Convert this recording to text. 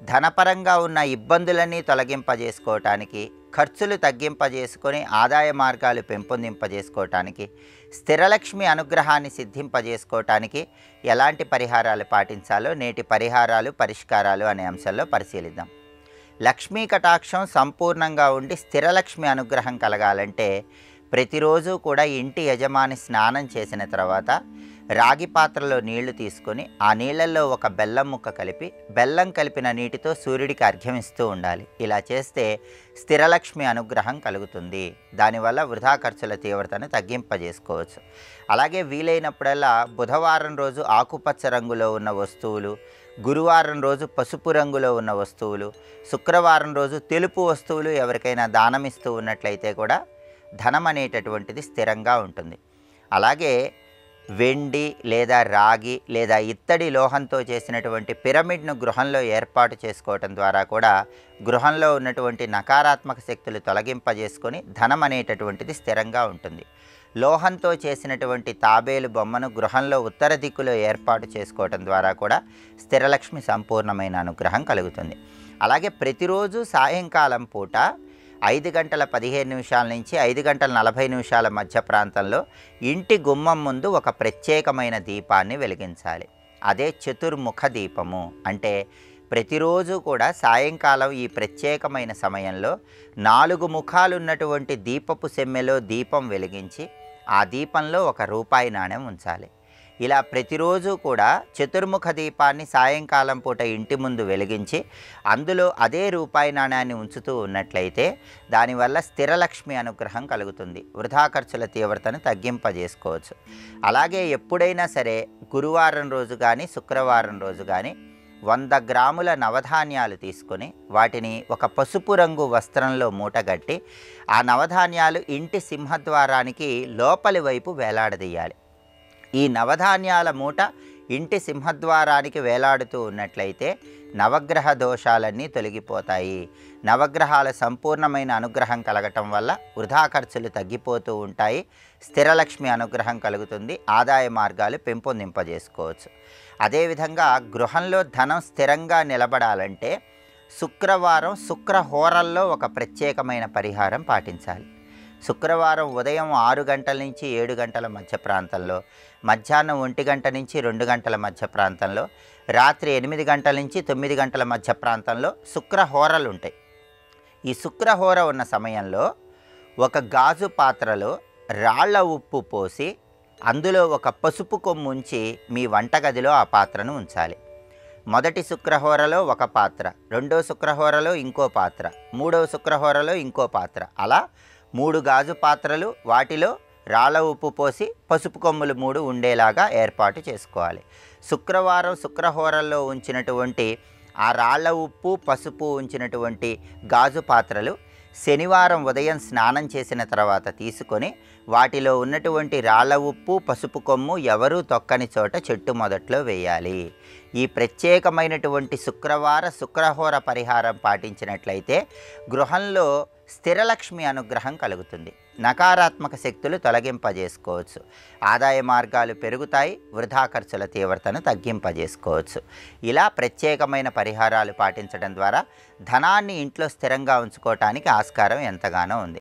ధనపరంగా ఉన్న ఇబ్బందులన్నీ తొలగింపజేసుకోవటానికి, ఖర్చులు తగ్గింపజేసుకొని ఆదాయ మార్గాలు పెంపొందింపజేసుకోవటానికి, స్థిరలక్ష్మి అనుగ్రహాన్ని సిద్ధింపజేసుకోవటానికి ఎలాంటి పరిహారాలు పాటించాలో నేటి పరిహారాలు, పరిష్కారాలు అనే అంశంలో పరిశీలిద్దాం. లక్ష్మీ కటాక్షం సంపూర్ణంగా ఉండి స్థిరలక్ష్మి అనుగ్రహం కలగాలంటే ప్రతిరోజు కూడా ఇంటి యజమాని స్నానం చేసిన తర్వాత రాగి పాత్రలో నీళ్లు తీసుకొని ఆ నీళ్ళల్లో ఒక బెల్లం ముక్క కలిపి బెల్లం కలిపిన నీటితో సూర్యుడికి అర్ఘ్యమిస్తూ ఉండాలి. ఇలా చేస్తే స్థిరలక్ష్మి అనుగ్రహం కలుగుతుంది. దానివల్ల వృధా ఖర్చుల తీవ్రతను తగ్గింపజేసుకోవచ్చు. అలాగే వీలైనప్పుడల్లా బుధవారం రోజు ఆకుపచ్చ రంగులో ఉన్న వస్తువులు, గురువారం రోజు పసుపు రంగులో ఉన్న వస్తువులు, శుక్రవారం రోజు తెలుపు వస్తువులు ఎవరికైనా దానమిస్తూ ఉన్నట్లయితే కూడా ధనం అనేటటువంటిది స్థిరంగా ఉంటుంది. అలాగే వెండి లేదా రాగి లేదా ఇత్తడి లోహంతో చేసినటువంటి పిరమిడ్ను గృహంలో ఏర్పాటు చేసుకోవటం ద్వారా కూడా గృహంలో ఉన్నటువంటి నకారాత్మక శక్తులు తొలగింపజేసుకొని ధనం అనేటటువంటిది స్థిరంగా ఉంటుంది. లోహంతో చేసినటువంటి తాబేలు బొమ్మను గృహంలో ఉత్తర దిక్కులో ఏర్పాటు చేసుకోవటం ద్వారా కూడా స్థిరలక్ష్మి సంపూర్ణమైన అనుగ్రహం కలుగుతుంది. అలాగే ప్రతిరోజు సాయంకాలం పూట 5:15 నుంచి 5:40 మధ్య ప్రాంతంలో ఇంటి గుమ్మం ముందు ఒక ప్రత్యేకమైన దీపాన్ని వెలిగించాలి. అదే చతుర్ముఖ దీపము. అంటే ప్రతిరోజు కూడా సాయంకాలం ఈ ప్రత్యేకమైన సమయంలో 4 ముఖాలున్నటువంటి దీపపు సెమ్మెలో దీపం వెలిగించి ఆ దీపంలో ₹1 నాణెం ఉంచాలి. ఇలా ప్రతిరోజు కూడా చతుర్ముఖ దీపాన్ని సాయంకాలం పూట ఇంటి ముందు వెలిగించి అందులో అదే ₹1 నాణ్యాన్ని ఉంచుతూ ఉన్నట్లయితే దానివల్ల స్థిరలక్ష్మి అనుగ్రహం కలుగుతుంది. వృధా ఖర్చుల తీవ్రతను తగ్గింపజేసుకోవచ్చు. అలాగే ఎప్పుడైనా సరే గురువారం రోజు కానీ శుక్రవారం రోజు కానీ 100 గ్రాముల నవధాన్యాలు తీసుకొని వాటిని ఒక పసుపు రంగు వస్త్రంలో మూటగట్టి ఆ నవధాన్యాలు ఇంటి సింహద్వారానికి లోపలి వైపు వేలాడదీయాలి. ఈ నవధాన్యాల మూట ఇంటి సింహద్వారానికి వేలాడుతూ ఉన్నట్లయితే నవగ్రహ దోషాలన్నీ తొలగిపోతాయి. నవగ్రహాల సంపూర్ణమైన అనుగ్రహం కలగటం వల్ల వృధా ఖర్చులు తగ్గిపోతూ ఉంటాయి. స్థిరలక్ష్మి అనుగ్రహం కలుగుతుంది. ఆదాయ మార్గాలు పెంపొందింపజేసుకోవచ్చు. అదేవిధంగా గృహంలో ధనం స్థిరంగా నిలబడాలంటే శుక్రవారం శుక్రహోరల్లో ఒక ప్రత్యేకమైన పరిహారం పాటించాలి. శుక్రవారం ఉదయం 6 గంటల నుంచి 7 గంటల మధ్య ప్రాంతంలో, మధ్యాహ్నం 1 గంట నుంచి 2 గంటల మధ్య ప్రాంతంలో, రాత్రి 8 గంటల నుంచి 9 గంటల మధ్య ప్రాంతంలో శుక్రహోరలు ఉంటాయి. ఈ శుక్రహోర ఉన్న సమయంలో ఒక గాజు పాత్రలో రాళ్ల ఉప్పు పోసి అందులో ఒక పసుపు కొమ్ము ఉంచి మీ వంటగదిలో ఆ పాత్రను ఉంచాలి. మొదటి శుక్రహోరలో ఒక పాత్ర, రెండో శుక్రహోరలో ఇంకో పాత్ర, మూడవ శుక్రహోరలో ఇంకో పాత్ర, అలా 3 గాజు పాత్రలు, వాటిలో రాళ్ళ ఉప్పు పోసి పసుపు కొమ్ములు 3 ఉండేలాగా ఏర్పాటు చేసుకోవాలి. శుక్రవారం శుక్రహోరల్లో ఉంచినటువంటి ఆ రాళ్ళ ఉప్పు పసుపు ఉంచినటువంటి గాజు పాత్రలు శనివారం ఉదయం స్నానం చేసిన తర్వాత తీసుకొని వాటిలో ఉన్నటువంటి రాళ్ళ ఉప్పు పసుపు కొమ్ము ఎవరూ తొక్కని చోట చెట్టు మొదట్లో వేయాలి. ఈ ప్రత్యేకమైనటువంటి శుక్రహోర పరిహారం పాటించినట్లయితే గృహంలో స్థిరలక్ష్మి అనుగ్రహం కలుగుతుంది. నకారాత్మక శక్తులు తొలగింపజేసుకోవచ్చు. ఆదాయ మార్గాలు పెరుగుతాయి. వృధా ఖర్చుల తీవ్రతను తగ్గింపజేసుకోవచ్చు. ఇలా ప్రత్యేకమైన పరిహారాలు పాటించడం ద్వారా ధనాన్ని ఇంట్లో స్థిరంగా ఉంచుకోవటానికి ఆస్కారం ఎంతగానో ఉంది.